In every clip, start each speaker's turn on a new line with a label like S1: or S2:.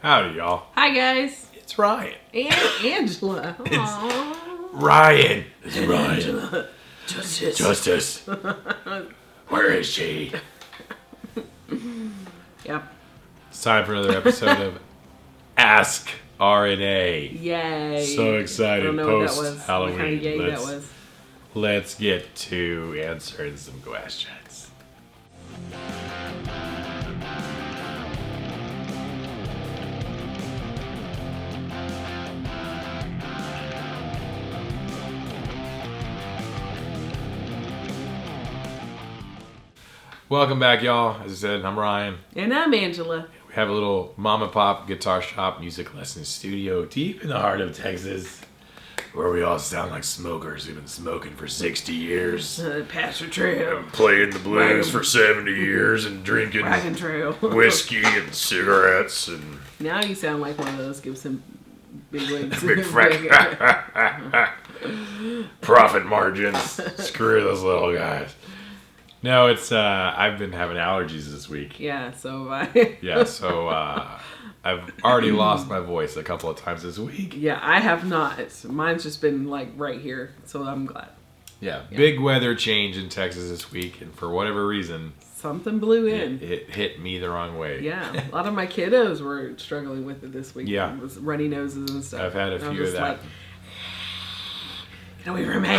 S1: Howdy, y'all.
S2: Hi, guys.
S1: It's Ryan.
S2: And Angela. Aww.
S1: Ryan. It's Ryan.
S2: Angela.
S1: Justice. Where is she?
S2: Yep.
S1: It's time for another episode of Ask RNA.
S2: Yay.
S1: So excited.
S2: I don't know
S1: Post
S2: what that was.
S1: Halloween.
S2: What kind of yay that was.
S1: Let's get to answering some questions. Welcome back, y'all. As I said, I'm Ryan.
S2: And I'm Angela.
S1: We have a little mom and pop guitar shop music lesson studio deep in the heart of Texas, where we all sound like smokers who've been smoking for 60 years.
S2: Pastor Trail.
S1: Playing the blues for 70 years and drinking
S2: Wagon Trail.
S1: whiskey and cigarettes and
S2: Now you sound like one of those Gibson big wigs.
S1: big profit margins. Screw those little guys. No, it's I've been having allergies this week.
S2: Yeah, so have I.
S1: Yeah, so I've already lost my voice a couple of times this week.
S2: Yeah, I have not. Mine's just been like right here, so I'm glad.
S1: Yeah, big weather change in Texas this week, and for whatever reason,
S2: something blew in.
S1: It hit me the wrong way.
S2: Yeah, a lot of my kiddos were struggling with it this week.
S1: Yeah.
S2: It was runny noses and stuff.
S1: I've had a few of that.
S2: Like, get away from me.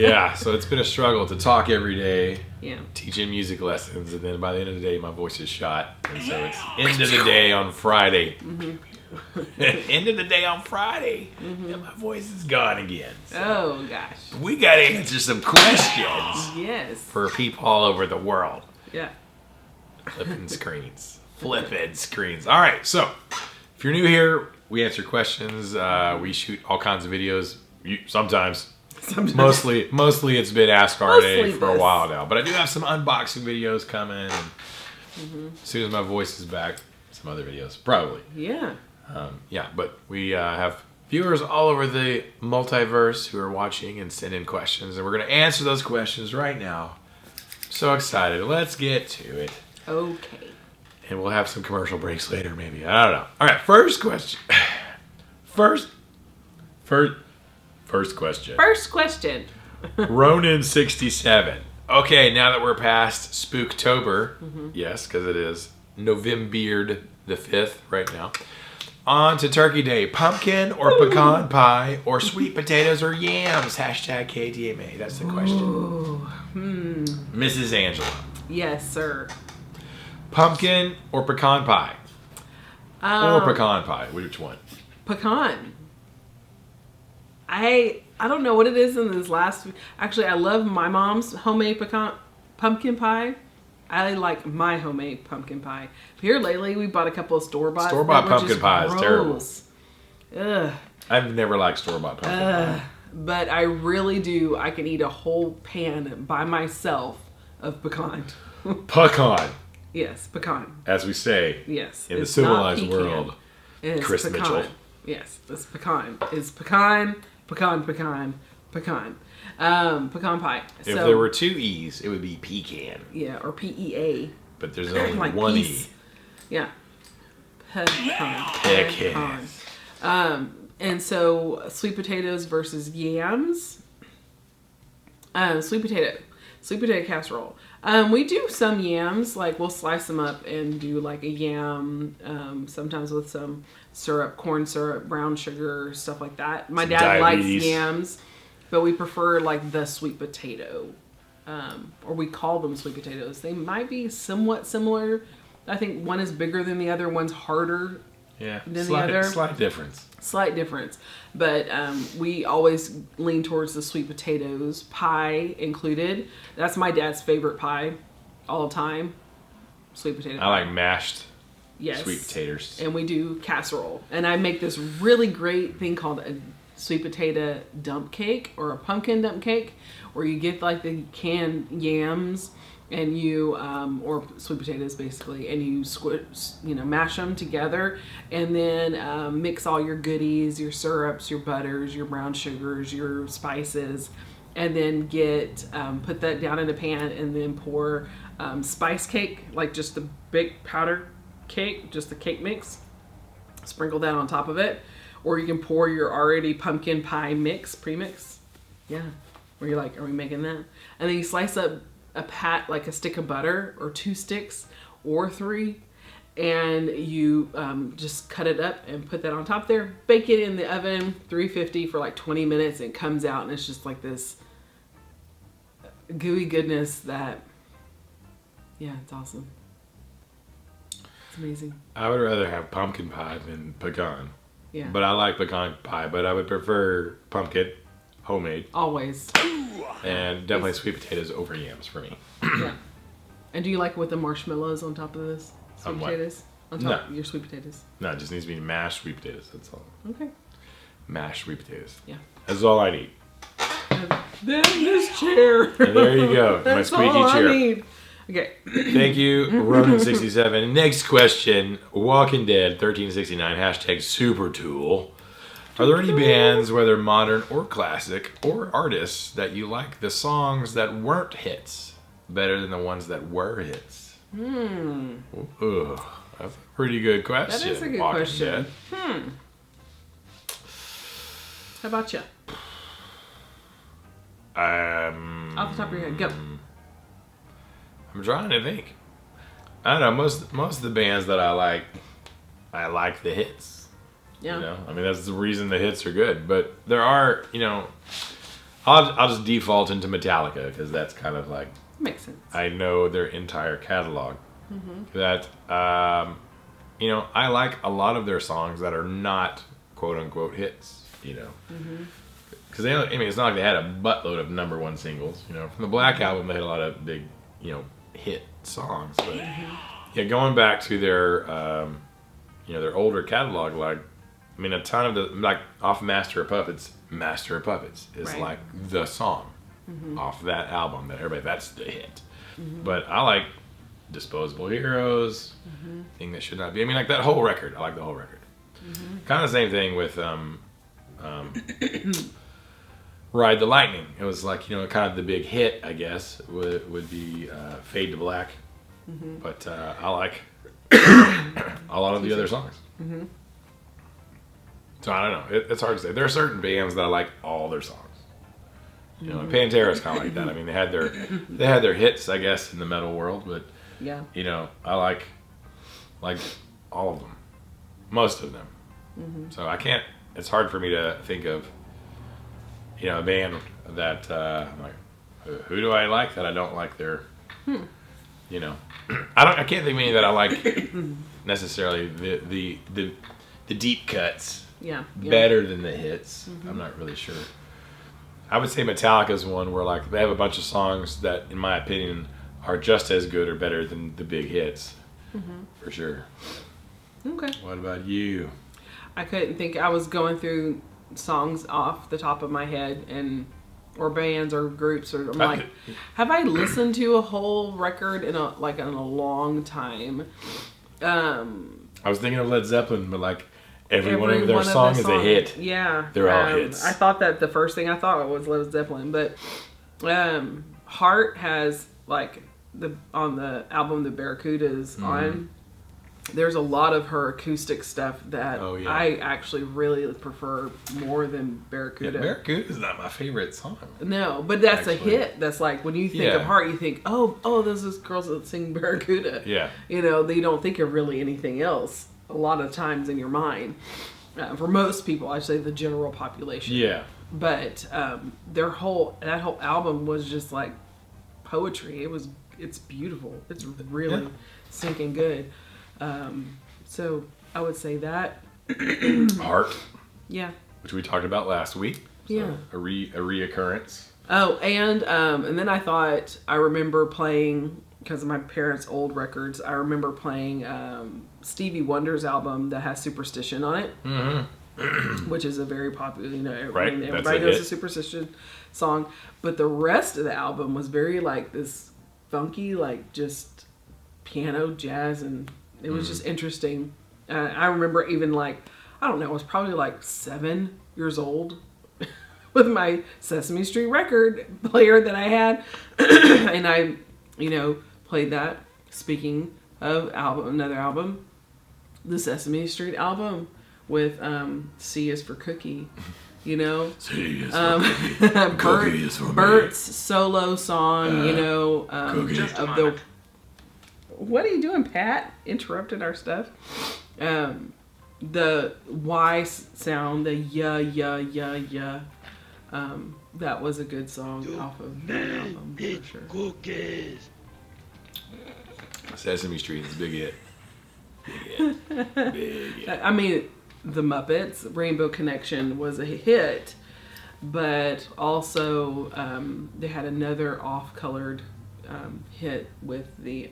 S1: Yeah, so it's been a struggle to talk every day,
S2: Yeah.
S1: teaching music lessons, and then by the end of the day, my voice is shot. And so it's end of the day on Friday. End of the day on Friday, and my voice is gone again. So
S2: Oh, gosh.
S1: we got to answer some questions
S2: Yes.
S1: for people all over the world.
S2: Yeah.
S1: Flipping screens. Flipping screens. All right, so if you're new here, we answer questions. We shoot all kinds of videos. Sometimes. Mostly it's been Ask RNA
S2: Mostly
S1: for a
S2: this.
S1: while now. But I do have some unboxing videos coming. And as soon as my voice is back, some other videos. Probably.
S2: Yeah.
S1: Yeah, but we have viewers all over the multiverse who are watching and send in questions. And we're going to answer those questions right now. So excited. Let's get to it.
S2: Okay.
S1: And we'll have some commercial breaks later, maybe. I don't know. All right, first question. First question.
S2: First question.
S1: Ronin67. Okay, now that we're past Spooktober, yes, because it is November the 5th right now, on to Turkey Day. Pumpkin or pecan pie or sweet potatoes or yams? Hashtag KTMA. That's the question.
S2: Ooh.
S1: Mrs. Angela.
S2: Yes, sir.
S1: Pumpkin or pecan pie? Or pecan pie. Which one?
S2: Pecan. I don't know what it is in this last. Actually, I love my mom's homemade pumpkin pie. I like my homemade pumpkin pie. Here lately, we bought a couple of store-bought.
S1: Store-bought pumpkin pie is terrible.
S2: Ugh.
S1: I've never liked store-bought pumpkin pie.
S2: But I really do. I can eat a whole pan by myself of pecan.
S1: Pecan,
S2: Yes, pecan.
S1: as we say
S2: Yes.
S1: in the
S2: it's not
S1: civilized
S2: pecan.
S1: world.
S2: It's
S1: Chris
S2: pecan.
S1: Mitchell.
S2: Yes, it's pecan. It's pecan pie. Pecan pie.
S1: If there were two E's, it would be pecan.
S2: Yeah, or PEA.
S1: But there's only
S2: Like
S1: one
S2: peace.
S1: E.
S2: Yeah. Pecan.
S1: Pecan.
S2: And so sweet potatoes versus yams. Sweet potato casserole. We do some yams, like we'll slice them up and do like a yam, sometimes with some syrup, corn syrup, brown sugar, stuff like that. My dad likes yams, but we prefer like the sweet potato, or we call them sweet potatoes. They might be somewhat similar. I think one is bigger than the other, one's harder
S1: Yeah,
S2: than the other.
S1: slight difference.
S2: Slight difference, but we always lean towards the sweet potatoes, pie included. That's my dad's favorite pie all time. Sweet potato pie.
S1: I like mashed
S2: Yes.
S1: sweet potatoes.
S2: And we do casserole. And I make this really great thing called a sweet potato dump cake or a pumpkin dump cake, where you get like the canned yams and you or sweet potatoes basically, and you mash them together, and then mix all your goodies, your syrups, your butters, your brown sugars, your spices, and then put that down in a pan, and then pour spice cake, like just the big powder cake, just the cake mix, Sprinkle that on top of it. Or you can pour your already pumpkin pie premix. Yeah. Where you're like, are we making that? And then you slice up like a stick of butter, or 2 sticks, or 3. And you just cut it up and put that on top there. Bake it in the oven, 350 for like 20 minutes. And it comes out and it's just like this gooey goodness that, yeah, it's awesome. It's amazing.
S1: I would rather have pumpkin pie than pecan.
S2: Yeah.
S1: But I like pecan pie, but I would prefer pumpkin, homemade.
S2: Always.
S1: And definitely sweet potatoes over yams for me.
S2: Yeah. And do you like with the marshmallows on top of this? Sweet potatoes? On top of your sweet potatoes?
S1: No, it just needs to be mashed sweet potatoes. That's all.
S2: Okay.
S1: Mashed sweet potatoes.
S2: Yeah.
S1: That's all I need.
S2: And then this chair.
S1: And there you go. My squeaky
S2: all
S1: chair.
S2: I need. Okay.
S1: Thank you, Ronan67. Next question. Walking Dead 1369. Hashtag Super Tool. Are there any bands, whether modern or classic, or artists that you like the songs that weren't hits better than the ones that were hits? Ugh, that's a pretty good question.
S2: That is a good
S1: Walking
S2: question.
S1: Dead.
S2: How about you? Off the top of your head, go.
S1: I'm trying to think. I don't know. Most of the bands that I like the hits.
S2: Yeah.
S1: You know, I mean that's the reason the hits are good. But there are, you know, I'll just default into Metallica because that's kind of like
S2: Makes sense.
S1: I know their entire catalog. That you know, I like a lot of their songs that are not quote unquote hits. You know. Because I mean, it's not like they had a buttload of #1 singles. You know, from the Black Album, they had a lot of big, you know, hit songs. But yeah, going back to their, you know, their older catalog, like, I mean, a ton of the, like, off Master of Puppets is
S2: Right.
S1: like the song off that album that everybody, that's the hit. But I like Disposable Heroes, Thing That Should Not Be. I mean, like that whole record. I like the whole record. Kind of the same thing with Ride the Lightning. It was like, you know, kind of the big hit, I guess, would be Fade to Black. But I like a lot of the other songs. So I don't know. It's hard to say. There are certain bands that I like all their songs. You know, and Pantera's kind of like that. I mean, they had their hits, I guess, in the metal world, but
S2: Yeah.
S1: you know, I like all of them, most of them. So I can't. It's hard for me to think of, you know, a band that I'm like, who do I like that I don't like their, you know, I can't think of any that I like necessarily the deep cuts
S2: Yeah.
S1: better than the hits. I'm not really sure. I would say Metallica's one where like they have a bunch of songs that, in my opinion, are just as good or better than the big hits, for sure.
S2: Okay.
S1: What about you?
S2: I couldn't think. I was going through songs off the top of my head or bands or groups, or I'm like, have I listened to a whole record in a long time?
S1: I was thinking of Led Zeppelin, but like every one of their
S2: one
S1: songs is a hit.
S2: Yeah,
S1: They're all hits.
S2: I thought that the first thing I thought was Led Zeppelin, but Heart has like on the album the Barracuda's on. There's a lot of her acoustic stuff that I actually really prefer more than Barracuda.
S1: Yeah, Barracuda is not my favorite song.
S2: No, but that's a hit. That's like when you think of Heart, you think, oh, there's those girls that sing Barracuda.
S1: Yeah.
S2: You know, they don't think of really anything else a lot of times in your mind. For most people, I say the general population.
S1: Yeah.
S2: But that whole album was just like poetry. It's beautiful. It's really stinking good. So I would say that.
S1: Heart.
S2: Yeah.
S1: Which we talked about last week. So
S2: Yeah.
S1: A reoccurrence.
S2: Oh, and then I remember playing, because of my parents' old records, I remember playing Stevie Wonder's album that has Superstition on it, which is a very popular, you know, everybody knows the Superstition song. But the rest of the album was very like this funky, like just piano, jazz, and it was just interesting. I remember even like, I don't know, I was probably like 7 years old with my Sesame Street record player that I had. And I, you know, played that. Speaking of another album, the Sesame Street album. with C is for cookie, C is
S1: for cookie. Cookie is for me.
S2: Bert's solo song,
S1: cookie.
S2: of the. What are you doing, Pat? Interrupted our stuff. The Y sound, the yeah. That was a good song off of that album for sure.
S3: Cookies.
S1: Sesame Street is a big hit. Big hit.
S2: I mean, The Muppets, Rainbow Connection was a hit, but also they had another off-colored hit with the.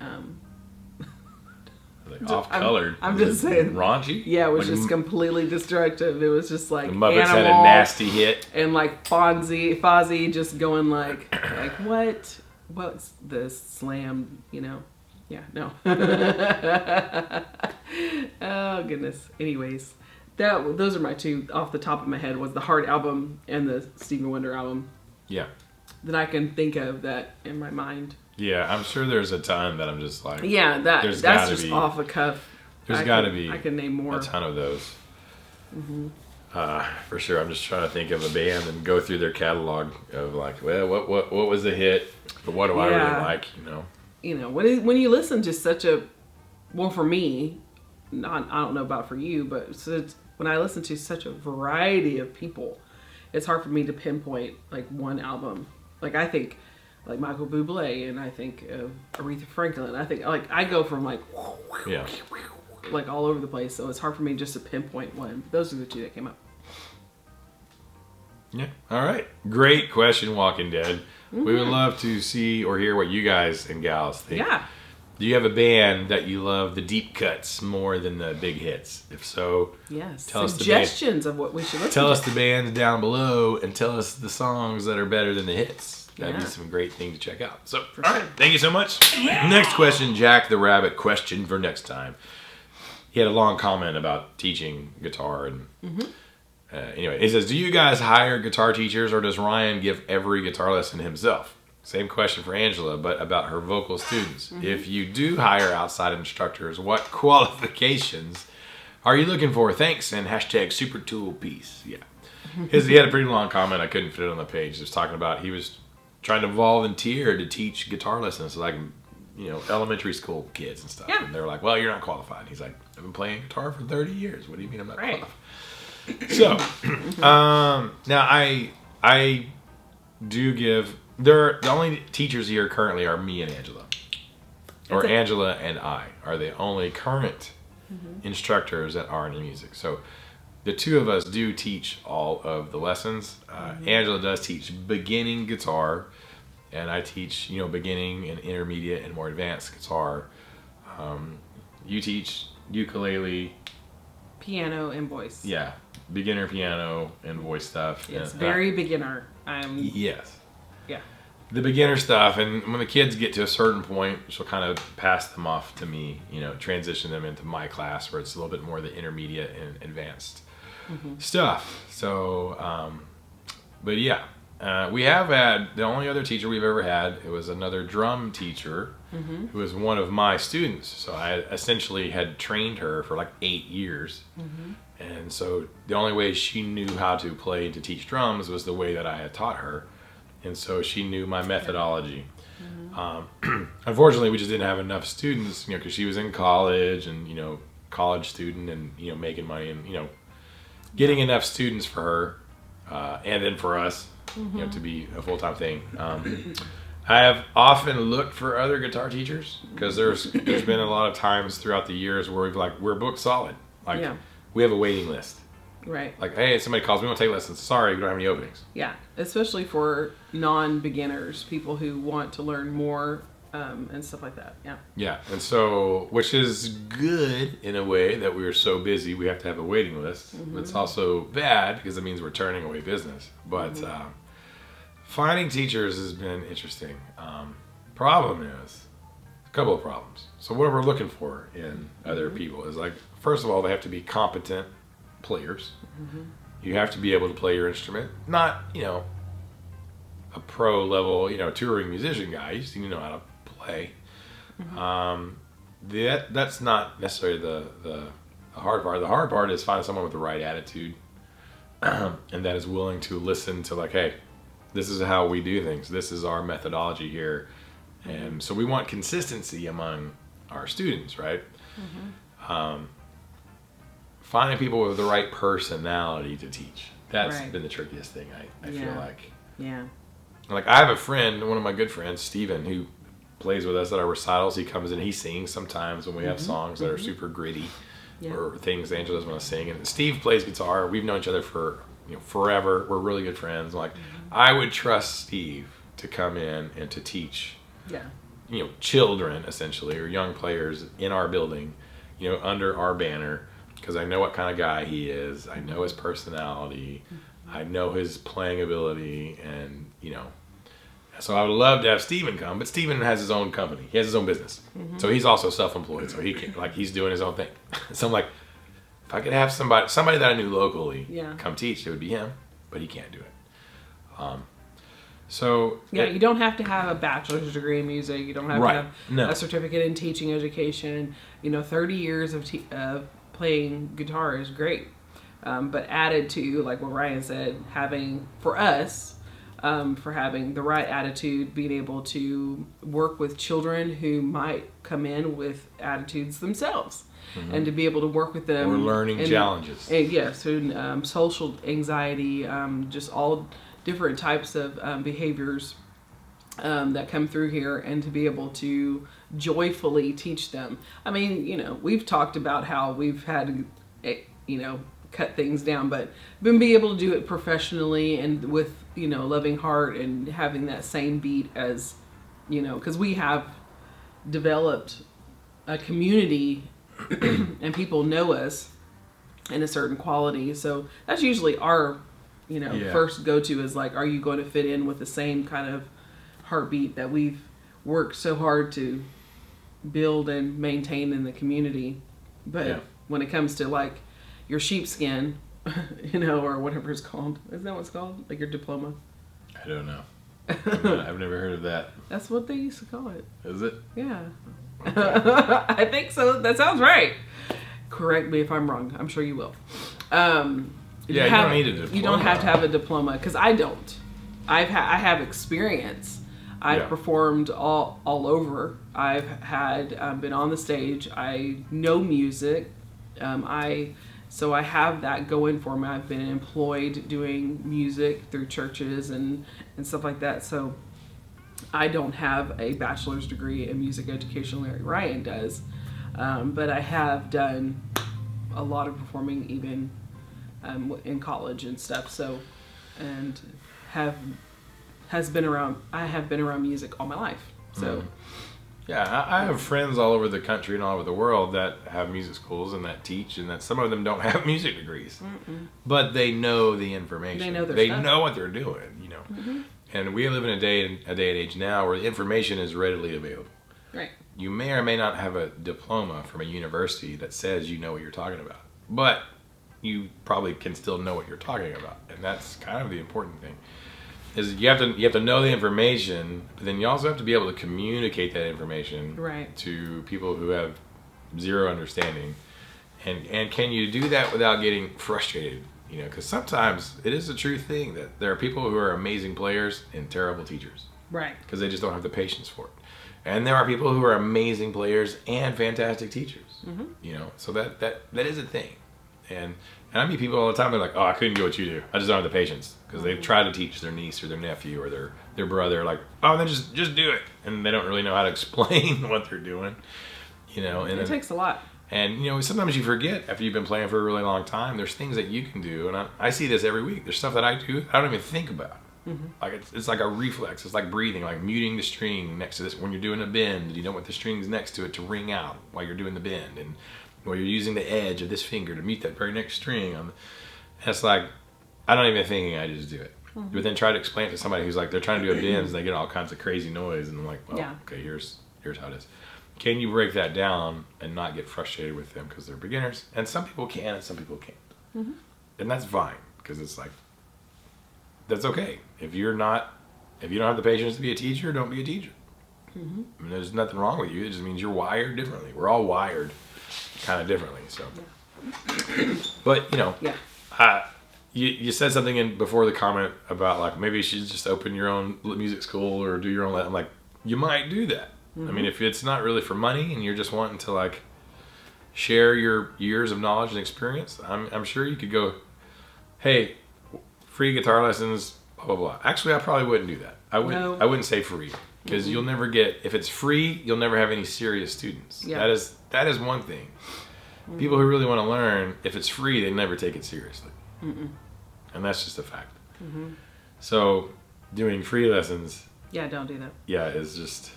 S1: Like off-colored.
S2: I'm just saying.
S1: Raunchy?
S2: Yeah, it was
S1: like
S2: just completely destructive. It was just like
S1: the Muppets
S2: Animal,
S1: had a nasty hit.
S2: And like Fozzie just going like what? What's the slam? Yeah, no. Oh goodness. Anyways, those are my two off the top of my head. Was the Heart album and the Stevie Wonder album.
S1: Yeah.
S2: That I can think of that in my mind.
S1: Yeah, I'm sure there's a ton that I'm just like.
S2: Yeah, that's just off the cuff.
S1: There's got to be.
S2: I can name more.
S1: A ton of those. For sure. I'm just trying to think of a band and go through their catalog of like, well, what was the hit? But what do I really like?
S2: When you listen to such a, well, for me, I don't know about for you, but when I listen to such a variety of people, it's hard for me to pinpoint like one album. Like I think. Like Michael Bublé, and I think of Aretha Franklin. I think I go from like all over the place, so it's hard for me just to pinpoint one. Those are the two that came up.
S1: Yeah. All right. Great question, Walking Dead.
S2: Mm-hmm.
S1: We would love to see or hear what you guys and gals think.
S2: Yeah.
S1: Do you have a band that you love the deep cuts more than the big hits? If so,
S2: yes.
S1: Tell
S2: Suggestions of what we should listen to.
S1: Tell us the bands down below and tell us the songs that are better than the hits. That'd be some great thing to check out. So, all right, thank you so much. Next question, Jack the Rabbit question for next time. He had a long comment about teaching guitar. And anyway, he says, do you guys hire guitar teachers or does Ryan give every guitar lesson himself? Same question for Angela, but about her vocal students. If you do hire outside instructors, what qualifications are you looking for? Thanks, and hashtag super tool peace. Yeah. He had a pretty long comment. I couldn't fit it on the page. He was talking about he was trying to volunteer to teach guitar lessons to like, elementary school kids and stuff. Yeah. And they're like, well, you're not qualified. And he's like, I've been playing guitar for 30 years. What do you mean I'm not qualified? So, now I do give, the only teachers here currently are me and Angela. Or Angela and I are the only current instructors that are in music. So, the two of us do teach all of the lessons. Angela does teach beginning guitar, and I teach, beginning and intermediate and more advanced guitar. You teach ukulele,
S2: piano, and voice.
S1: Yeah, beginner piano and voice stuff.
S2: Yes, very beginner.
S1: Yes.
S2: Yeah.
S1: The beginner stuff, and when the kids get to a certain point, she'll kind of pass them off to me, transition them into my class where it's a little bit more the intermediate and advanced stuff. So, but yeah, we have had the only other teacher we've ever had. It was another drum teacher who was one of my students. So I essentially had trained her for like 8 years. And so the only way she knew how to play to teach drums was the way that I had taught her. And so she knew my methodology. Unfortunately, we just didn't have enough students, because she was in college and, college student and, making money and, getting enough students for her and then for us, to be a full-time thing. I have often looked for other guitar teachers because there's been a lot of times throughout the years where we're booked solid. We have a waiting list.
S2: Right.
S1: Like, hey, somebody calls, we want to take lessons. Sorry, we don't have any openings.
S2: Yeah, especially for non-beginners, people who want to learn more and stuff like that. Yeah.
S1: Yeah, and so, which is good in a way that we're so busy we have to have a waiting list. But it's also bad because it means we're turning away business. But finding teachers has been interesting. Problem is, a couple of problems. So what we're looking for in other people is like, first of all, they have to be competent players. You have to be able to play your instrument. Not, a pro level, touring musician guy. You just need to know how to play. That's not necessarily the the hard part. The hard part is finding someone with the right attitude and that is willing to listen to like, hey, this is how we do things. This is our methodology here. And so we want consistency among our students, right? Finding people with the right personality to teach. That's been the trickiest thing, I feel like.
S2: Yeah.
S1: Like, I have a friend, one of my good friends, Steven, who plays with us at our recitals. He comes in, he sings sometimes when we have songs that are super gritty or things Angela doesn't want to sing. And Steve plays guitar. We've known each other for forever. We're really good friends. Like, I would trust Steve to come in and to teach children, essentially, or young players in our building, under our banner, because I know what kind of guy he is. I know his personality. I know his playing ability, and so I would love to have Steven come, but Steven has his own company. He has his own business, so he's also self-employed. So he can, he's doing his own thing. So I'm like, if I could have somebody that I knew locally come teach, it would be him, but he can't do it.
S2: You don't have to have a bachelor's degree in music. You don't have to have a certificate in teaching education. 30 years of playing guitar is great. But added to, like what Ryan said, having the right attitude, being able to work with children who might come in with attitudes themselves, and to be able to work with them.
S1: Or learning challenges.
S2: Social anxiety, just all different types of behaviors that come through here, and to be able to joyfully teach them. I mean, we've talked about how we've had, cut things down, but been able to do it professionally and with, loving heart, and having that same beat as, because we have developed a community and people know us in a certain quality. So that's usually our first go-to is like, are you going to fit in with the same kind of heartbeat that we've worked so hard to build and maintain in the community? But when it comes to like your sheepskin, or whatever it's called, isn't that what it's called? Like your diploma?
S1: I don't know. I've never heard of that.
S2: That's what they used to call it.
S1: Is it?
S2: Yeah. Okay. I think so. That sounds right. Correct me if I'm wrong. I'm sure you will.
S1: You don't need a diploma.
S2: You don't have to have a diploma, because I don't. I have experience. I've performed all over. I've had been on the stage. I know music. So I have that going for me. I've been employed doing music through churches and stuff like that. So I don't have a bachelor's degree in music education like Ryan does. But I have done a lot of performing even in college and stuff. So, and I have been around music all my life. So.
S1: Yeah, I have friends all over the country and all over the world that have music schools and that teach, and that some of them don't have music degrees, but they know the information.
S2: They know their
S1: They
S2: stuff.
S1: know what they're doing, And we live in a day and age now where the information is readily available.
S2: Right.
S1: You may or may not have a diploma from a university that says you know what you're talking about, but you probably can still know what you're talking about, and that's kind of the important thing. Is you have to know the information, but then you also have to be able to communicate that information to people who have zero understanding. And can you do that without getting frustrated? Because sometimes it is a true thing that there are people who are amazing players and terrible teachers. Right. Because they just don't have the patience for it. And there are people who are amazing players and fantastic teachers. So that is a thing. And I meet people all the time. They're like, "Oh, I couldn't do what you do. I just don't have the patience," because they've tried to teach their niece or their nephew or their brother. Like, "Oh, then just do it," and they don't really know how to explain what they're doing. And
S2: it takes a lot.
S1: And sometimes you forget after you've been playing for a really long time. There's things that you can do, and I see this every week. There's stuff that I do I don't even think about. Like it's like a reflex. It's like breathing, like muting the string next to this when you're doing a bend. You don't want the strings next to it to ring out while you're doing the bend, and or you're using the edge of this finger to mute that very next string. It's like, I don't even think, I just do it. But then try to explain it to somebody who's like, they're trying to do a bend and they get all kinds of crazy noise. And I'm like, well, okay, here's how it is. Can you break that down and not get frustrated with them because they're beginners? And some people can and some people can't. And that's fine, because it's like, that's okay. If you don't have the patience to be a teacher, don't be a teacher. I mean, there's nothing wrong with you. It just means you're wired differently. We're all wired kind of differently. So But you know,
S2: Yeah.
S1: You said something in before the comment about like maybe you should just open your own music school or do your own. I'm like, you might do that. I mean, if it's not really for money and you're just wanting to like share your years of knowledge and experience, I'm sure you could go, hey, free guitar lessons, blah blah blah. Actually, I probably wouldn't do that. I wouldn't say free because you'll never get, if it's free, you'll never have any serious students. Yeah. That is one thing. People who really want to learn, if it's free, they never take it seriously. And that's just a fact. So doing free lessons,
S2: yeah, don't do that.
S1: Yeah, is just,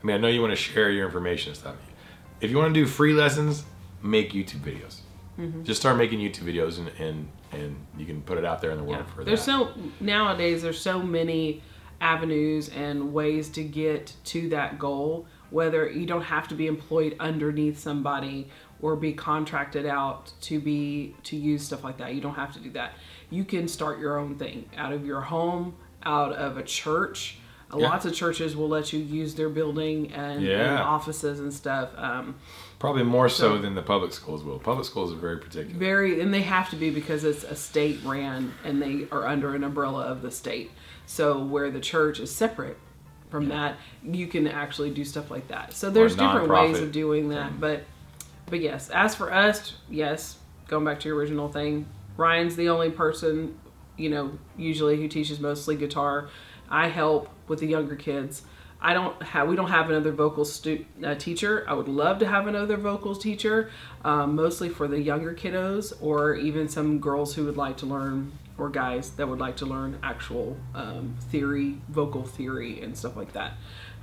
S1: I mean, I know you want to share your information and stuff. If you want to do free lessons, make YouTube videos. Just start making YouTube videos and you can put it out there in the world for that.
S2: Nowadays there's so many avenues and ways to get to that goal, whether you don't have to be employed underneath somebody or be contracted out to use stuff like that. You don't have to do that. You can start your own thing out of your home, out of a church. Lots of churches will let you use their building and offices and stuff.
S1: Probably more so than the public schools will. Public schools are very particular.
S2: And they have to be because it's a state ran and they are under an umbrella of the state. So where the church is separate from that, you can actually do stuff like that. So there's different ways of doing that. But yes, as for us, yes, going back to your original thing, Ryan's the only person, usually who teaches mostly guitar. I help with the younger kids. We don't have another vocals teacher. I would love to have another vocals teacher, mostly for the younger kiddos, or even some girls who would like to learn, or guys that would like to learn actual vocal theory and stuff like that,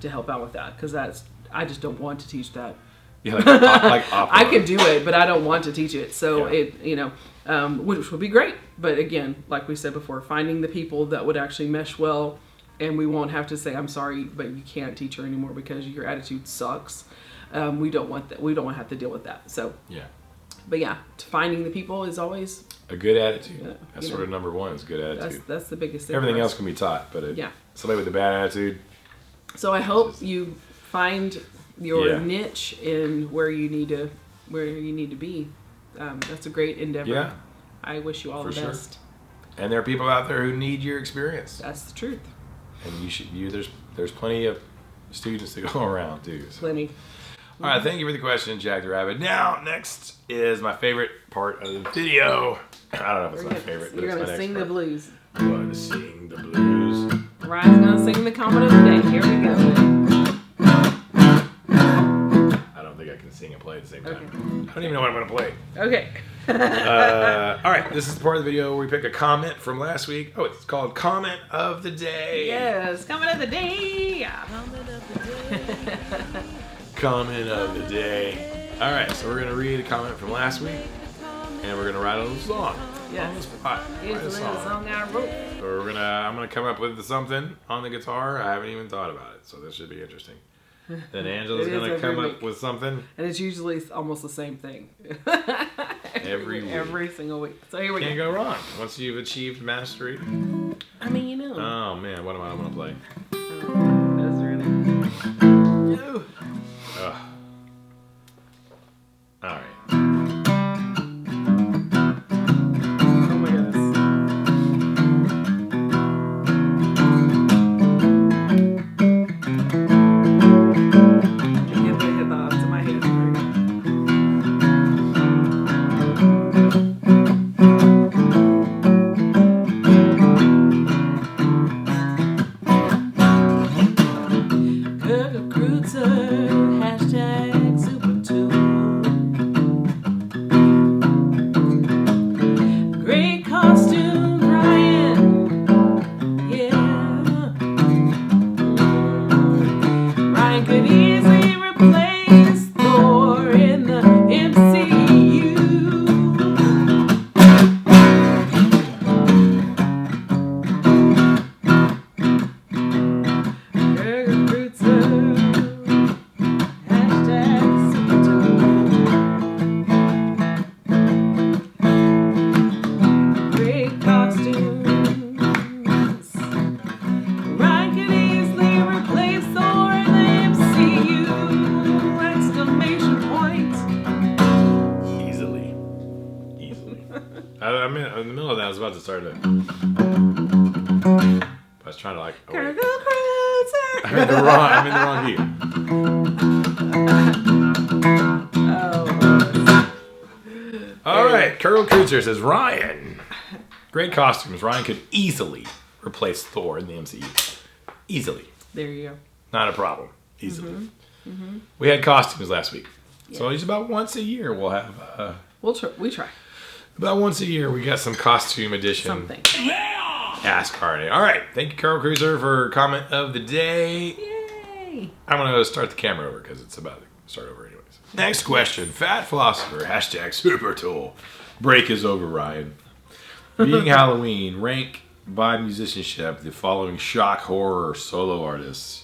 S2: to help out with that. Because I just don't want to teach that.
S1: Yeah, like opera.
S2: I could do it, but I don't want to teach it. So which would be great. But again, like we said before, finding the people that would actually mesh well. And we won't have to say, I'm sorry, but you can't teach her anymore because your attitude sucks. We don't want that. We don't want to have to deal with that. So, but finding the people is always
S1: a good attitude. That's sort of number one, is good attitude.
S2: That's the biggest thing.
S1: Everything else can be taught, but somebody with a bad attitude.
S2: So I hope you find your niche in where you need to be. That's a great endeavor.
S1: Yeah.
S2: I wish you all the best.
S1: And there are people out there who need your experience.
S2: That's the truth.
S1: And there's plenty of students to go around too. So.
S2: Plenty.
S1: All right, thank you for the question, Jack the Rabbit. Now, next is my favorite part of the video. I don't know if it's my favorite, but
S2: you're
S1: it's my
S2: gonna sing
S1: next
S2: the blues.
S1: I'm going to sing the blues.
S2: Ryan's gonna sing the comment of the day. Here we go.
S1: I don't think I can sing and play at the same time. Okay. I don't even know what I'm gonna play.
S2: Okay.
S1: All right, this is the part of the video where we pick a comment from last week. Oh, it's called Comment of the Day.
S2: Yes, comment of the day.
S3: Comment of the day.
S1: Comment of the day. All right, so we're gonna read a comment from last week, and we're gonna write a little song.
S2: Yes.
S1: On the spot.
S2: Here's a little song I wrote.
S1: So I'm gonna come up with something on the guitar. I haven't even thought about it, so this should be interesting. Then Angela's gonna come up with something.
S2: And it's usually almost the same thing. Every single week. So here we go.
S1: Can't go wrong once you've achieved mastery.
S2: I mean,
S1: Oh man, what am I gonna play?
S2: That's really. No.
S1: All right.
S2: Oh my goodness. Get the odds in my head.
S1: I'm in the middle of that. I was about to start it. I was trying to like. Oh, wait. I'm in the wrong key. All right, Curl Cruiser says Ryan. Great costumes. Ryan could easily replace Thor in the MCU. Easily.
S2: There you go.
S1: Not a problem. Easily. We had costumes last week, so just about once a year we'll have.
S2: We try.
S1: About once a year we got some costume edition.
S2: Something.
S1: Ask Hardy. All right. Thank you, Carl Cruiser, for comment of the day.
S2: Yay!
S1: I'm going to start the camera over because it's about to start over anyways. Next question. Fat Philosopher. Hashtag Super Tool. Break is over, Ryan. Being Halloween, rank by musicianship the following shock horror solo artists.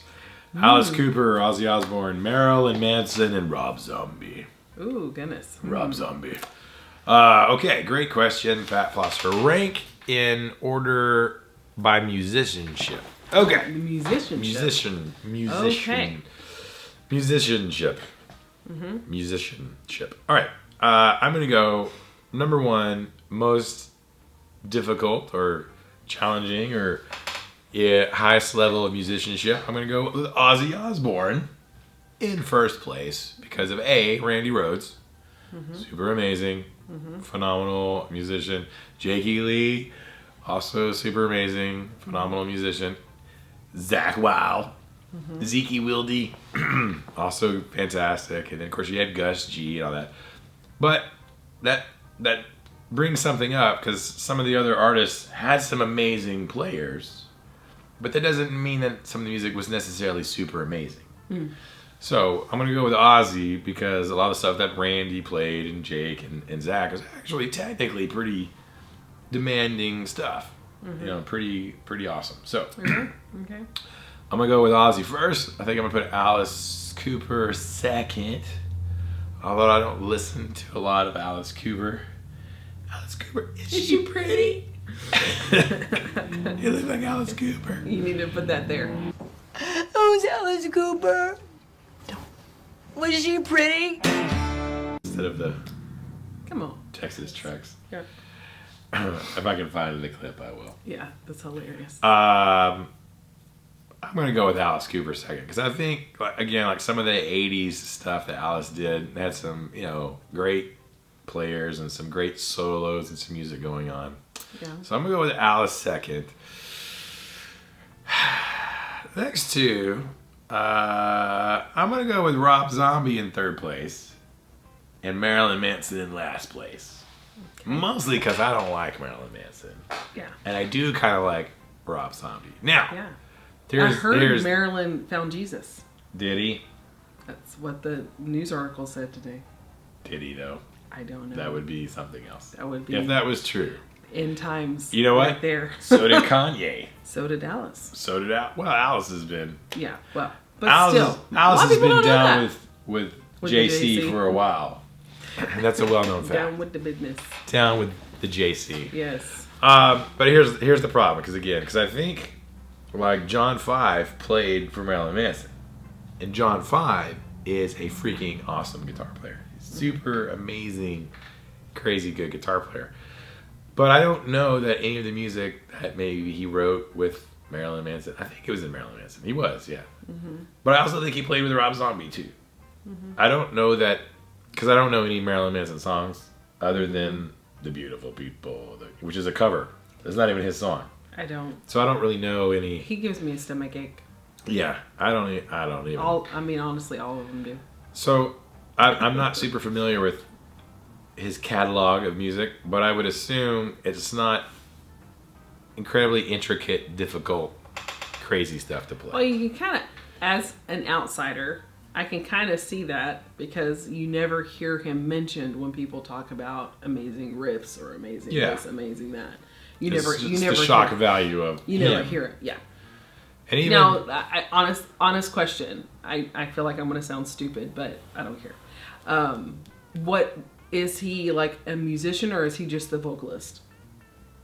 S1: Alice Cooper, Ozzy Osbourne, Marylyn Manson, and Rob Zombie.
S2: Ooh, goodness.
S1: Rob Zombie. Okay, great question, Fat Philosopher. Rank in order by musicianship. Okay.
S2: Musicianship.
S1: Musicianship. Musicianship. All right. I'm going to go number one, most difficult or challenging or highest level of musicianship. I'm going to go with Ozzy Osbourne in first place because of Randy Rhoads. Super amazing. Phenomenal musician. Jakey Lee, also super amazing, phenomenal musician. Zach Wild, Zeke Wilde, also fantastic. And then of course you had Gus G and all that. But that brings something up because some of the other artists had some amazing players, but that doesn't mean that some of the music was necessarily super amazing. So I'm going to go with Ozzy because a lot of stuff that Randy played and Jake and Zach is actually technically pretty demanding stuff. You know, pretty awesome. So
S2: Okay.
S1: I'm going to go with Ozzy first. I think I'm going to put Alice Cooper second. Although I don't listen to a lot of Alice Cooper. Alice Cooper, is she pretty? You look like Alice Cooper.
S2: You need to put that there.
S3: Who's Alice Cooper? Was she pretty?
S1: Instead of the
S2: Come on.
S1: Texas trucks.
S2: Yeah.
S1: If I can find the clip, I will.
S2: Yeah, that's hilarious.
S1: I'm going to go with Alice Cooper second because I think, again, like some of the 80s stuff that Alice did had some, great players and some great solos and some music going on.
S2: Yeah.
S1: So I'm going to go with Alice second. Next two, I'm going to go with Rob Zombie in third place and Marilyn Manson in last place. Mostly because I don't like Marilyn Manson.
S2: Yeah.
S1: And I do kind of like Rob Zombie. Now,
S2: I heard Marilyn found Jesus.
S1: Did he?
S2: That's what the news article said today.
S1: Did he, though?
S2: I don't know.
S1: That would be something else.
S2: That would be.
S1: If that was true.
S2: End times.
S1: You know what?
S2: Right there.
S1: So did Kanye.
S2: So did Alice.
S1: So did Alice. Well, Alice has been.
S2: Yeah, well. But
S1: Alice,
S2: still.
S1: Alice has been down with
S2: With
S1: JC
S2: JC.
S1: for a while. And that's a well-known fact.
S2: Down with the business.
S1: Down with the JC.
S2: Yes.
S1: But here's the problem, because I think like John 5 played for Marilyn Manson, and John 5 is a freaking awesome guitar player. Super amazing, crazy good guitar player. But I don't know that any of the music that maybe he wrote with Marilyn Manson. I think it was in Marilyn Manson. He was, yeah. But I also think he played with Rob Zombie too. I don't know that because I don't know any Marilyn Manson songs other than "The Beautiful People," which is a cover. It's not even his song.
S2: I don't.
S1: So I don't really know any.
S2: He gives me a stomach ache.
S1: Yeah, I don't even.
S2: Honestly, all of them do.
S1: So I'm not super familiar with his catalog of music, but I would assume it's not incredibly intricate, difficult, crazy stuff to play.
S2: Well, you can kind of, as an outsider, I can kind of see that because you never hear him mentioned when people talk about amazing riffs or amazing this, amazing that. You never
S1: the shock value of
S2: you never hear it. Yeah.
S1: And even
S2: Now, honest question. I feel like I'm going to sound stupid, but I don't care. What is he, like a musician or is he just the vocalist?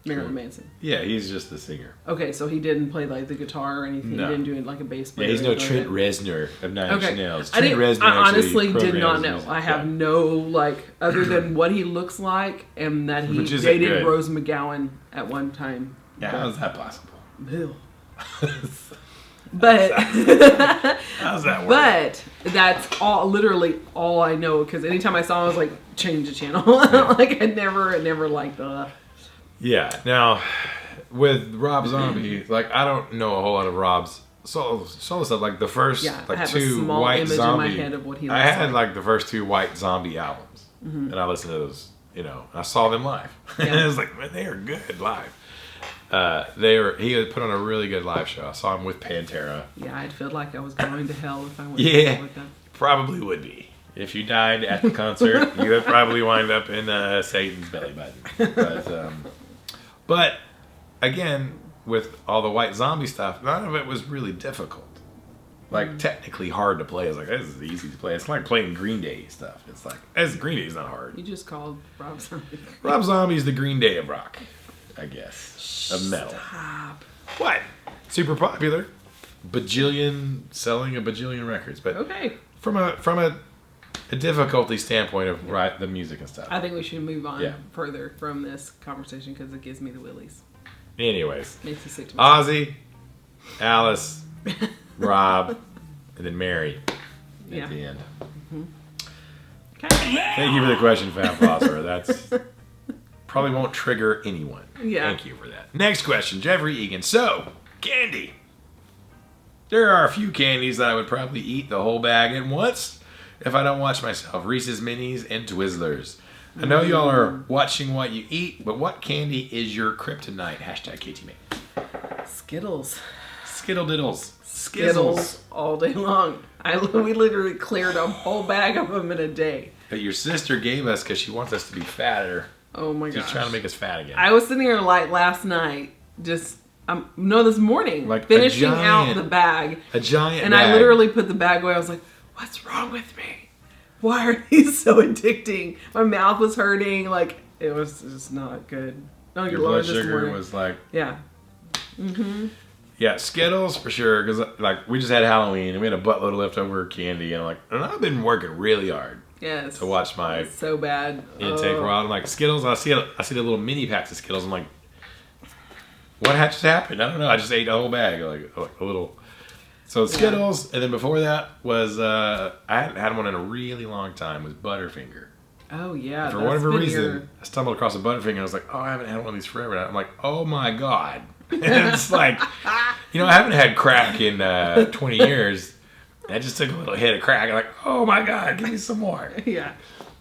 S2: Marilyn Manson.
S1: Yeah, he's just the singer.
S2: Okay, so he didn't play like the guitar or anything.
S1: No.
S2: He didn't do it like a bass player.
S1: Yeah, he's no Trent Reznor of Nine Inch Nails.
S2: I honestly did not know.
S1: Music.
S2: I have no like other than what he looks like and that he dated
S1: good.
S2: Rose McGowan at one time.
S1: Yeah, how is that possible?
S2: Ew. But
S1: how's that work?
S2: But that's literally all I know because anytime I saw him, I was like, change the channel. Like I never liked the.
S1: Yeah. Now, with Rob Zombie, like I don't know a whole lot of Rob's solo stuff. Like the first
S2: I
S1: like
S2: have
S1: two
S2: a small
S1: White
S2: image
S1: Zombie.
S2: in my head of what he looks
S1: I had
S2: like
S1: the first two White Zombie albums, and I listened to those. And I saw them live. And I was like, man, they are good live. He had put on a really good live show. I saw him with Pantera.
S2: Yeah, I'd feel like I was going to hell if I went
S1: Yeah,
S2: with them.
S1: probably would be. If you died at the concert, you would probably wind up in Satan's belly button. But again, with all the White Zombie stuff, none of it was really difficult. Like technically hard to play. It's like this is easy to play. It's like playing Green Day stuff. It's like Green Day's not hard.
S2: You just called Rob Zombie.
S1: Rob Zombie's the Green Day of rock, I guess, of metal.
S2: Stop.
S1: What? Super popular, selling a bajillion records. But
S2: Okay.
S1: from a difficulty standpoint of the music and stuff.
S2: I think we should move on
S1: Yeah.
S2: further from this conversation because it gives me the willies.
S1: Anyways,
S2: Makes me sick to my stomach.
S1: Ozzy, Alice, Rob, and then Mary at the end.
S2: Okay.
S1: Thank you for the question, Fat Philosopher. That's probably won't trigger anyone.
S2: Yeah.
S1: Thank you for that. Next question, Jeffrey Egan. So, candy. There are a few candies that I would probably eat the whole bag at once if I don't watch myself. Reese's Minis and Twizzlers. I know y'all are watching what you eat, but what candy is your kryptonite? Hashtag KTMate.
S2: Skittles.
S1: Skittle diddles.
S2: Skittles all day long. We literally cleared a whole bag of them in a day.
S1: That your sister gave us because she wants us to be fatter.
S2: Oh my gosh.
S1: She's trying to make us fat again.
S2: I was sitting here like last night, this morning,
S1: Like
S2: finishing out the bag.
S1: A giant
S2: And
S1: bag.
S2: I literally put the bag away. I was like, what's wrong with me? Why are these so addicting? My mouth was hurting. Like, it was just not good. Don't
S1: Your
S2: get lower
S1: blood
S2: this
S1: sugar
S2: morning.
S1: was like...
S2: Yeah.
S1: Yeah, Skittles for sure, because like we just had Halloween and we had a buttload of leftover candy, and I've been working really hard
S2: Yes.
S1: to watch my
S2: It's so bad.
S1: intake for a while. I'm like, Skittles, I see the little mini packs of Skittles. I'm like, what just happened? I don't know. I just ate a whole bag, like a little. So Skittles, and then before that was I hadn't had one in a really long time. Was Butterfinger.
S2: Oh yeah.
S1: For
S2: that's
S1: whatever
S2: been
S1: reason, I stumbled across a Butterfinger and I was like, oh, I haven't had one of these forever. I'm like, oh my god. And it's like, I haven't had crack in 20 years. I just took a little hit of crack. I'm like, oh my god, give me some more.
S2: Yeah.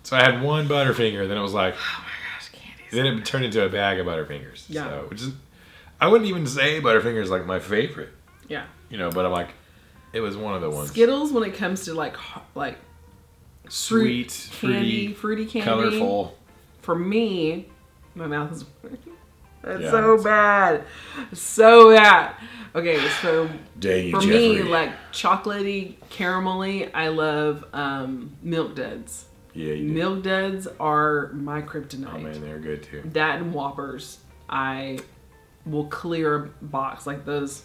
S1: So I had one Butterfinger, then it was like,
S2: Oh my gosh, candies.
S1: then it turned into a bag of Butterfingers.
S2: Yeah.
S1: So, which is, I wouldn't even say Butterfinger is like my favorite.
S2: Yeah.
S1: But I'm like, it was one of the ones.
S2: Skittles, when it comes to like
S1: Sweet,
S2: fruity candy,
S1: colorful.
S2: For me, my mouth is. That's
S1: Yeah,
S2: so bad, so bad. Okay, so
S1: Dang you,
S2: for
S1: Jeffrey.
S2: me, like chocolatey, caramelly, I love Milk Duds.
S1: Yeah, you do.
S2: Milk Duds are my kryptonite.
S1: Oh man, they're good too.
S2: That and Whoppers, I will clear a box like those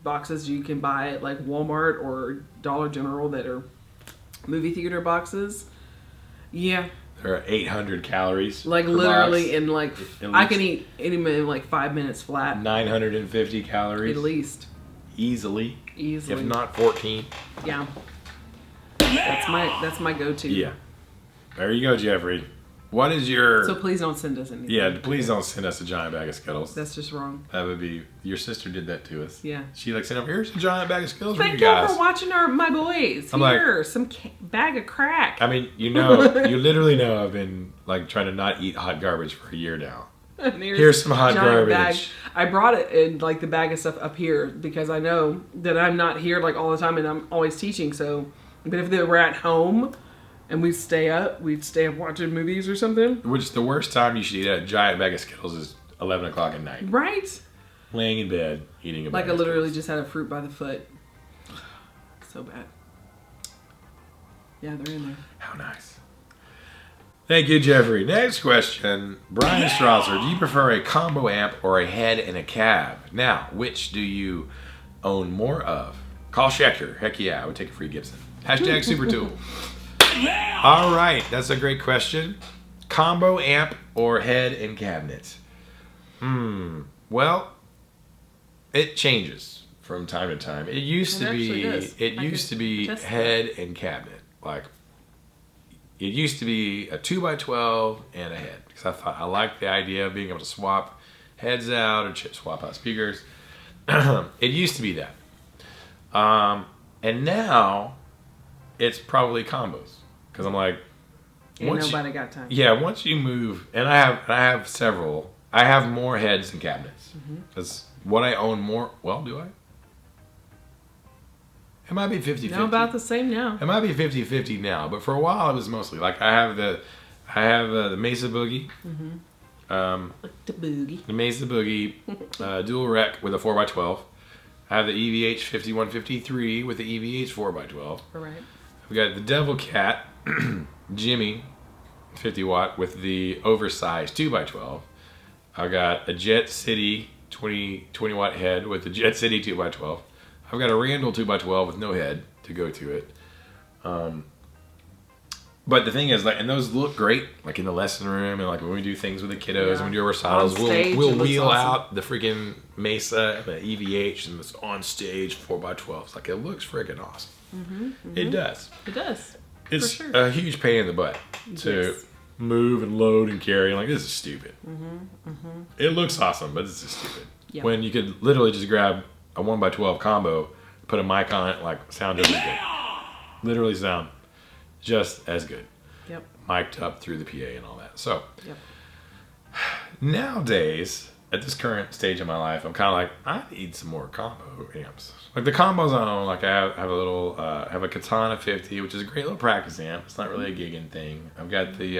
S2: boxes you can buy at like Walmart or Dollar General that are movie theater boxes. Yeah,
S1: There are 800 calories.
S2: like
S1: per
S2: literally
S1: box.
S2: in like
S1: At
S2: I
S1: least.
S2: can eat any in like 5 minutes flat
S1: 950 calories.
S2: at least,
S1: Easily.
S2: easily.
S1: If not 14.
S2: Yeah, that's my go-to.
S1: Yeah. There you go, Jeffrey. What is your...
S2: So please don't send us anything.
S1: yeah, please don't send us a giant bag of Skittles.
S2: That's just wrong.
S1: That would be... Your sister did that to us.
S2: Yeah.
S1: She sent over, here's a giant bag of Skittles for
S2: Thank
S1: you
S2: you
S1: guys.
S2: for watching my boys.
S1: I'm like-
S2: Here, some bag of crack.
S1: I mean, you literally know I've been like trying to not eat hot garbage for a year now.
S2: And
S1: Here's some hot
S2: giant
S1: garbage.
S2: I brought it in like the bag of stuff up here because I know that I'm not here like all the time and I'm always teaching. So, but if they were at home and we'd stay up watching movies or something.
S1: Which the worst time you should eat a giant bag of Skittles is 11 o'clock at night.
S2: Right?
S1: Laying in bed, eating a
S2: Like
S1: bag
S2: I
S1: of
S2: literally
S1: Skittles.
S2: just had a fruit by the foot. So bad. Yeah, they're in there.
S1: How nice. Thank you, Jeffrey. Next question. Brian Strasser, do you prefer a combo amp or a head and a cab? Now, which do you own more of? Call Schechter. Heck yeah, I would take a free Gibson. Hashtag Super Tool. All right, that's a great question. Combo amp or head and cabinet? Well, it changes from time to time. It used to be head and cabinet. Like, it used to be a 2x12 and a head, because I liked the idea of being able to swap heads out or swap out speakers. It used to be that. And now it's probably combos, because I'm like,
S2: nobody got time.
S1: Yeah, once you move, and I have several. I have more heads than cabinets. That's what I own more. Well, do I? It might be 50-50.
S2: No, about the same now.
S1: It might be 50-50 now, but for a while it was mostly like I have the Mesa Boogie.
S2: The boogie.
S1: The Mesa Boogie dual rec with a 4x12. I have the EVH 5153 with the EVH 4x12.
S2: Right.
S1: We got the Devil Cat Jimmy 50 watt with the oversized 2x12. I got a Jet City 20 watt head with the Jet City 2x12. I've got a Randall 2x12 with no head to go to it. But the thing is, like, and those look great, like in the lesson room, and like when we do things with the kiddos, and we do our recitals, we'll wheel out the freaking Mesa, the EVH, and it's on stage 4x12s. Like, it looks freaking awesome. It does.
S2: It does.
S1: It's
S2: for sure.
S1: a huge pain in the butt to move and load and carry. Like, this is stupid. It looks awesome, but this is stupid.
S2: Yep.
S1: When you could literally just grab a 1x12 combo, put a mic on it, like, sound just as good. Literally sound just as good.
S2: Yep.
S1: Mic'd up through the PA and all that. So, nowadays, at this current stage of my life, I'm kind of like, I need some more combo amps. Like, the combos I own, like, I have a little, have a Katana 50, which is a great little practice amp. It's not really a gigging thing. I've got the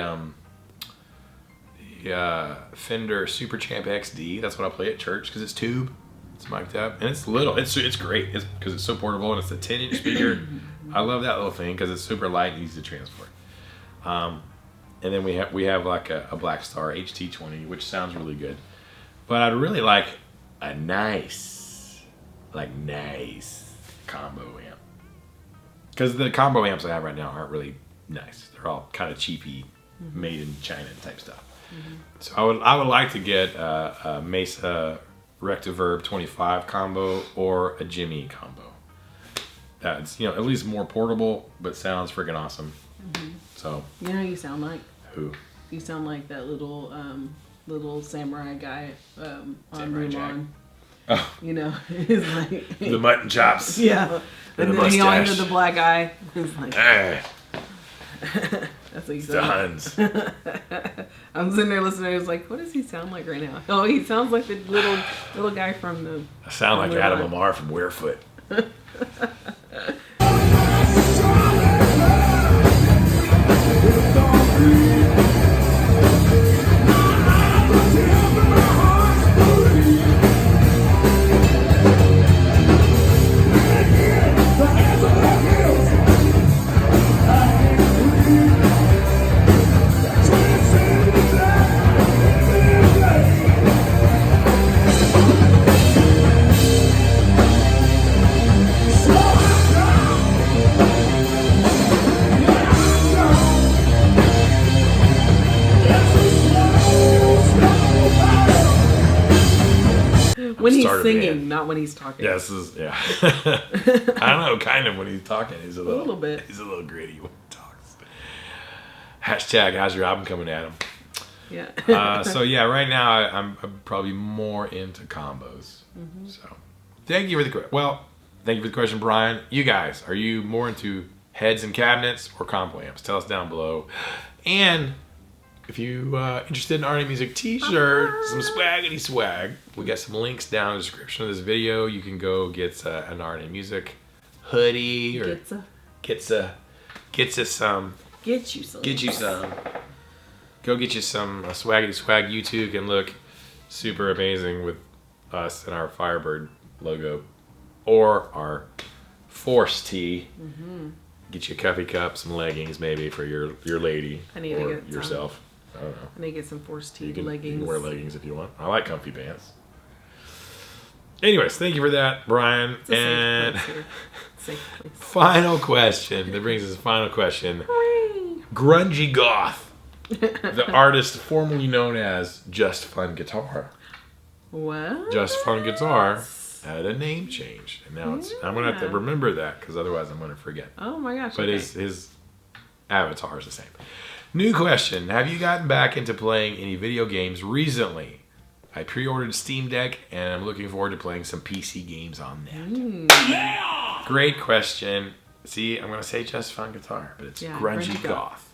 S1: Fender Super Champ XD. That's what I play at church, because it's tube. It's mic'd up, and it's little. It's great. It's because it's so portable, and it's a 10-inch speaker. I love that little thing because it's super light and easy to transport. And then we have like a Black Star HT20, which sounds really good. But I'd really like a nice combo amp, because the combo amps I have right now aren't really nice. They're all kind of cheapy, made in China type stuff. So I would like to get a Mesa Rectiverb 25 combo or a Jimmy combo. That's, at least more portable, but sounds freaking awesome. So,
S2: you know who you sound like?
S1: Who?
S2: You sound like that little samurai guy on
S1: Samurai Jack.
S2: Mulan.
S1: Oh.
S2: He's like
S1: The mutton chops.
S2: Yeah.
S1: And
S2: And
S1: the
S2: then he always
S1: mustache.
S2: did the black eye. He's like that's what he
S1: The
S2: sounds.
S1: Huns.
S2: I'm sitting there listening. I was like, what does he sound like right now? Oh, he sounds like the little guy from the.
S1: I sound like
S2: Mulan.
S1: Adam Lamar from Warefoot.
S2: When he's
S1: Start a
S2: singing,
S1: band.
S2: not when he's talking.
S1: Yeah, this is, yeah. I don't know, kind of when he's talking. He's a
S2: little bit.
S1: He's a little gritty when he talks. Hashtag, how's your album coming at him?
S2: Yeah.
S1: So yeah, right now I'm probably more into combos. So thank you for the question, Brian. You guys, are you more into heads and cabinets or combo amps? Tell us down below. And if you interested in Arnie Music t-shirt, some swaggity swag, we got some links down in the description of this video. You can go get an Arnie Music hoodie or get you some. Go get you some swaggity swag. You too can look super amazing with us and our Firebird logo or our Force tee. Get you a coffee cup, some leggings maybe for your lady
S2: I need
S1: or
S2: to get
S1: yourself. I don't know.
S2: I need to get some forced teeth
S1: You
S2: leggings.
S1: can wear leggings if you want. I like comfy pants. Anyways, thank you for that, Brian.
S2: It's a
S1: And
S2: safe place here. Safe place.
S1: final question. That brings us to the final question.
S2: Hooray.
S1: Grungy Goth, the artist formerly known as Just Fun Guitar.
S2: What?
S1: Just Fun Guitar had a name change, and now I'm gonna have to remember that because otherwise I'm gonna forget.
S2: Oh my gosh.
S1: But
S2: okay.
S1: his avatar is the same. New question: have you gotten back into playing any video games recently? I pre-ordered Steam Deck, and I'm looking forward to playing some PC games on that. Yeah! Great question. See, I'm gonna say Just Fun Guitar, but it's Grungy Goth.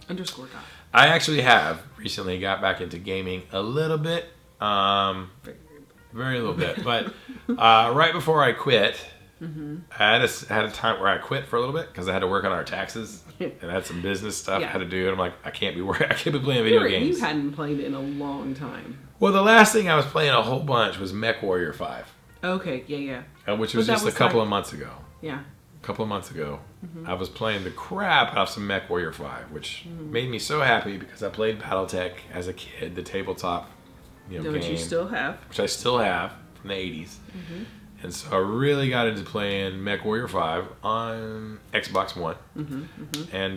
S2: _Goth.
S1: I actually have recently got back into gaming a little bit. Very little bit, but right before I quit, I had a time where I quit for a little bit because I had to work on our taxes and I had some business stuff I had to do, and I'm like, I can't be playing video games.
S2: You hadn't played it in a long time.
S1: Well, the last thing I was playing a whole bunch was Mech Warrior 5.
S2: Okay, yeah.
S1: Which was just a couple of months ago.
S2: Yeah.
S1: A couple of months ago, I was playing the crap out of some Mech Warrior 5, which made me so happy because I played BattleTech as a kid, the tabletop game.
S2: Which you still have.
S1: Which I still have from the 80s. And so I really got into playing Mech Warrior 5 on Xbox One. And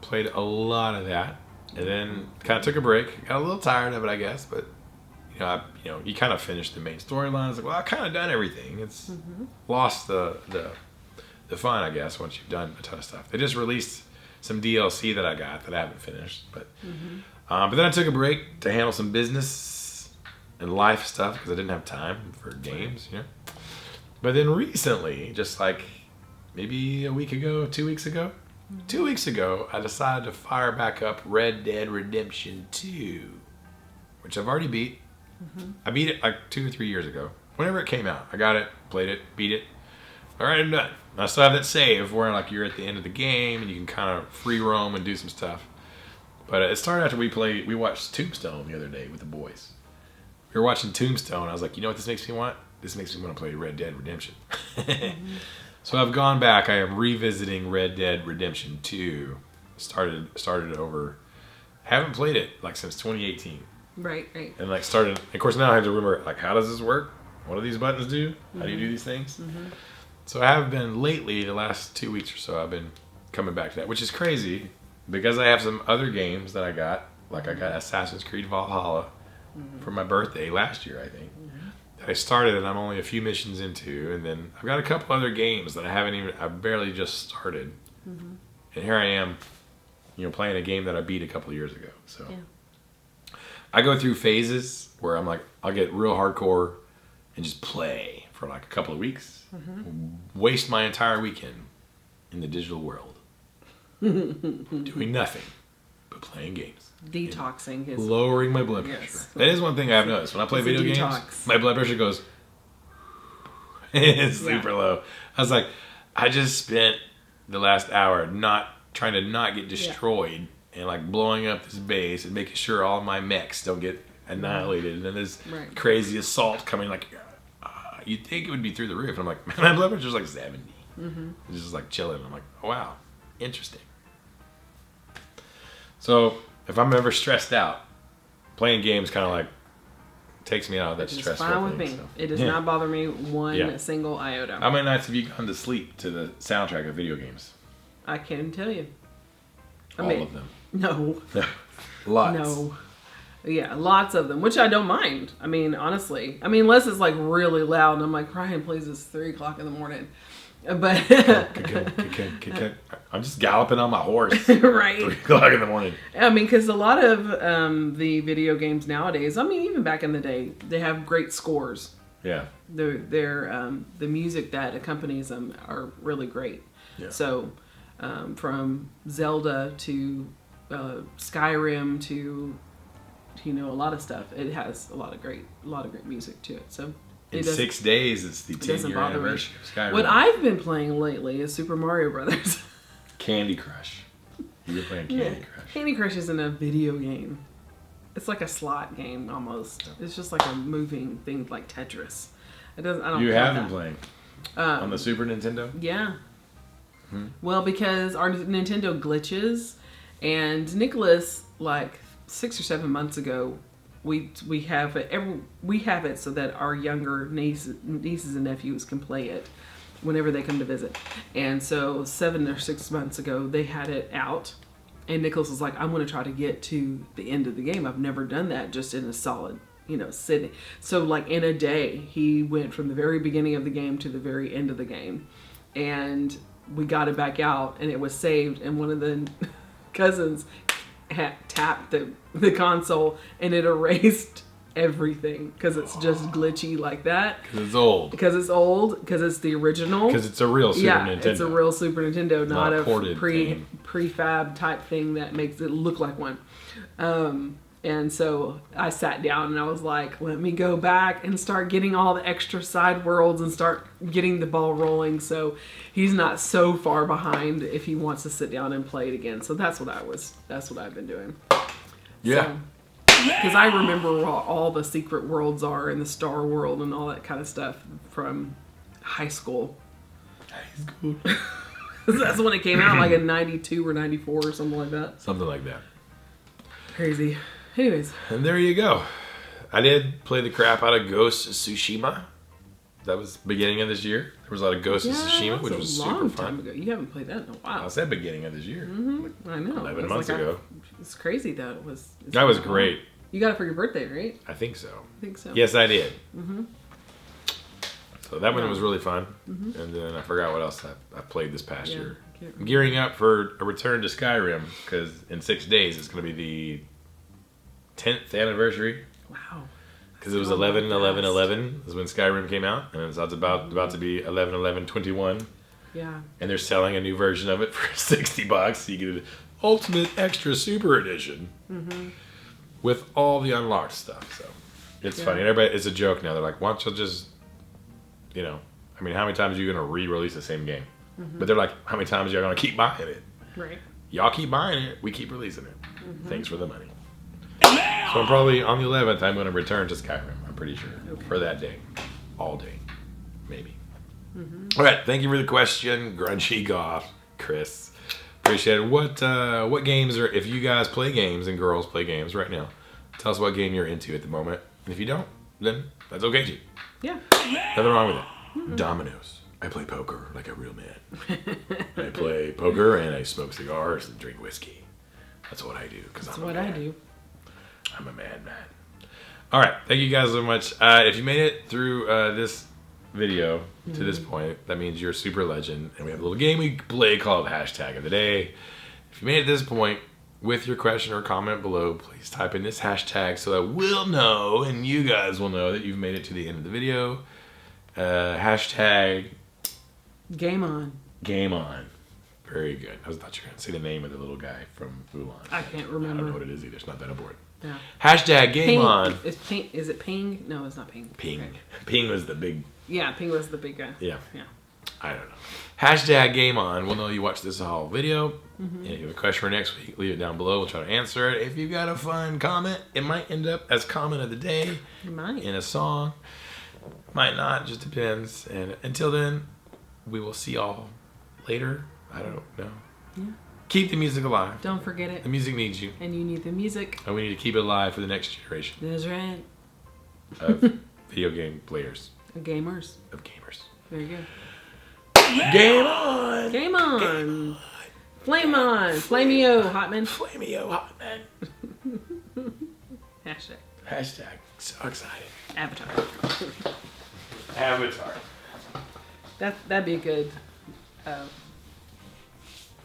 S1: played a lot of that. And then kind of took a break. Got a little tired of it, I guess. But, you kind of finished the main storyline. I was like, well, I've kind of done everything. It's lost the fun, I guess, once you've done a ton of stuff. They just released some DLC that I got that I haven't finished. But then I took a break to handle some business and life stuff because I didn't have time for games, But then recently, just like maybe a week ago, 2 weeks ago, 2 weeks ago, I decided to fire back up Red Dead Redemption 2, which I've already beat. I beat it like 2 or 3 years ago. Whenever it came out, I got it, played it, beat it. All right, I'm done. I still have that save where like you're at the end of the game and you can kind of free roam and do some stuff. But it started after we watched Tombstone the other day with the boys. We were watching Tombstone. I was like, you know what this makes me want? This makes me want to play Red Dead Redemption. So I've gone back. I am revisiting Red Dead Redemption 2. Started it over. Haven't played it like since 2018.
S2: Right.
S1: And like started. Of course, now I have to remember like how does this work? What do these buttons do? How do you do these things? So I have been lately, the last 2 weeks or so, I've been coming back to that, which is crazy because I have some other games that I got. Like I got Assassin's Creed Valhalla for my birthday last year, I think. That I started and I'm only a few missions into, and then I've got a couple other games that I barely just started. And here I am, playing a game that I beat a couple of years ago. So I go through phases where I'm like, I'll get real hardcore and just play for like a couple of weeks, waste my entire weekend in the digital world, doing nothing but playing games.
S2: Detoxing his...
S1: Lowering my blood pressure. That is one thing I've noticed. When I play video games, my blood pressure goes it's super low. I was like, I just spent the last hour trying to not get destroyed and like blowing up this base and making sure all my mechs don't get annihilated. And then this crazy assault coming, like, you'd think it would be through the roof. And I'm like, man, my blood pressure's like 70. It's just like chilling. I'm like, oh, wow, interesting. So if I'm ever stressed out, playing games kind of like takes me out of that stress.
S2: It's fine with me. So. It does not bother me one single iota.
S1: How many nights have you gone to sleep to the soundtrack of video games?
S2: I can't tell you.
S1: All of them.
S2: No.
S1: Lots.
S2: No. Yeah, lots of them, which I don't mind. I mean, honestly. I mean, unless it's like really loud and I'm like, Ryan, please, it's 3 o'clock in the morning. But
S1: I'm just galloping on my horse.
S2: Right.
S1: 3 o'clock in the morning.
S2: I mean, because a lot of the video games nowadays, I mean, even back in the day, they have great scores.
S1: Yeah.
S2: The music that accompanies them are really great.
S1: Yeah.
S2: So, from Zelda to Skyrim to a lot of stuff, it has a lot of great music to it. So.
S1: In 6 days, it's the 10-year anniversary of Skyrim.
S2: What I've been playing lately is Super Mario Brothers.
S1: Candy Crush. You've been playing Candy Crush.
S2: Candy Crush isn't a video game. It's like a slot game almost. It's just like a moving thing like Tetris. I don't.
S1: You have been playing on the Super Nintendo?
S2: Yeah. Well, because our Nintendo glitches, and Nicholas, like 6 or 7 months ago, we have it so that our younger nieces and nephews can play it whenever they come to visit. And so 7 or 6 months ago, they had it out, and Nicholas was like, "I'm going to try to get to the end of the game. I've never done that just in a solid." Sitting. So like in a day, he went from the very beginning of the game to the very end of the game. And we got it back out and it was saved. And one of the cousins had tapped the console and it erased everything because it's just glitchy like that.
S1: Because it's old.
S2: Because it's the original.
S1: Because it's a real Super Nintendo.
S2: It's a real Super Nintendo, not a
S1: ported
S2: prefab type thing that makes it look like one. And so I sat down and I was like, let me go back and start getting all the extra side worlds and start getting the ball rolling so he's not so far behind if he wants to sit down and play it again. So that's what I've been doing.
S1: Yeah.
S2: Because I remember what all the secret worlds are and the Star World and all that kind of stuff from high school. That's when it came out, like in 92 or 94 or something like that.
S1: Something like that.
S2: Crazy. Anyways.
S1: And there you go. I did play the crap out of Ghost of Tsushima. That was beginning of this year. There was a lot of Ghost of Tsushima, which was super fun.
S2: Ago. You haven't played that in a while.
S1: I said beginning of this year.
S2: Mm-hmm. I know.
S1: 11 months ago.
S2: It's crazy that it was.
S1: That was great.
S2: You got it for your birthday, right?
S1: I think so.
S2: Yes,
S1: I did. Mm-hmm. So that one was really fun. Mm-hmm. And then I forgot what else I played this past year. I'm gearing up for a return to Skyrim because in 6 days it's going to be the 10th anniversary.
S2: Wow.
S1: Because it was 11/11/11 is when Skyrim came out, and it's about to be 11/11/21.
S2: Yeah.
S1: And they're selling a new version of it for $60. You get an Ultimate Extra Super Edition with all the unlocked stuff. So it's funny. And everybody, it's a joke now. They're like, "Why don't you just, I mean, how many times are you going to re-release the same game?" But they're like, "How many times are you going to keep buying it?"
S2: Right.
S1: Y'all keep buying it. We keep releasing it. Thanks for the money. So I'm probably on the 11th. I'm going to return to Skyrim. I'm pretty sure for that day, all day, maybe. All right. Thank you for the question, Grungy Goth, Chris. Appreciate it. What games are? If you guys play games and girls play games right now, tell us what game you're into at the moment. And if you don't, then that's okay too.
S2: Yeah.
S1: Nothing wrong with it. Dominoes. I play poker like a real man. I play poker and I smoke cigars and drink whiskey. That's what I do.
S2: That's what I do.
S1: I'm a madman. All right. Thank you guys so much. If you made it through this video to this point, that means you're a super legend. And we have a little game we play called Hashtag of the Day. If you made it to this point with your question or comment below, please type in this hashtag so that we'll know and you guys will know that you've made it to the end of the video. Hashtag
S2: Game on.
S1: Game on. Very good. I thought you were going to say the name of the little guy from Mulan.
S2: I can't remember.
S1: I don't know what it is either. It's not that important.
S2: Yeah.
S1: Hashtag Game on.
S2: Is it Ping? No, it's not Ping.
S1: Ping.
S2: Okay.
S1: Ping was the big...
S2: Yeah, Ping was the big guy.
S1: Yeah.
S2: Yeah.
S1: I don't know. Hashtag Game on. We'll know you watched this whole video. And if you have a question for next week, leave it down below. We'll try to answer it. If you've got a fun comment, it might end up as comment of the day.
S2: It might.
S1: In a song. Might not. Just depends. And until then, we will see y'all later. I don't know. Yeah. Keep the music alive.
S2: Don't forget it.
S1: The music needs you.
S2: And you need the music.
S1: And we need to keep it alive for the next generation.
S2: That's right.
S1: Of video game players.
S2: Of gamers.
S1: Of gamers.
S2: There you go.
S1: Game on!
S2: Game on!
S1: Game on!
S2: Flame on! Flame-o, Hotman.
S1: Flame-o, Hotman. Hashtag. So excited.
S2: Avatar.
S1: Avatar.
S2: That'd be a good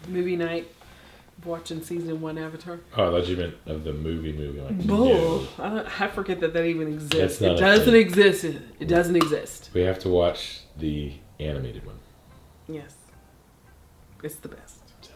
S2: movie night. Watching season 1 Avatar.
S1: Oh, I thought you meant of the movie. Like,
S2: Bull. No. I forget that even exists.
S1: It
S2: doesn't exist. It doesn't exist.
S1: We have to watch the animated one.
S2: Yes. It's the best.
S1: So.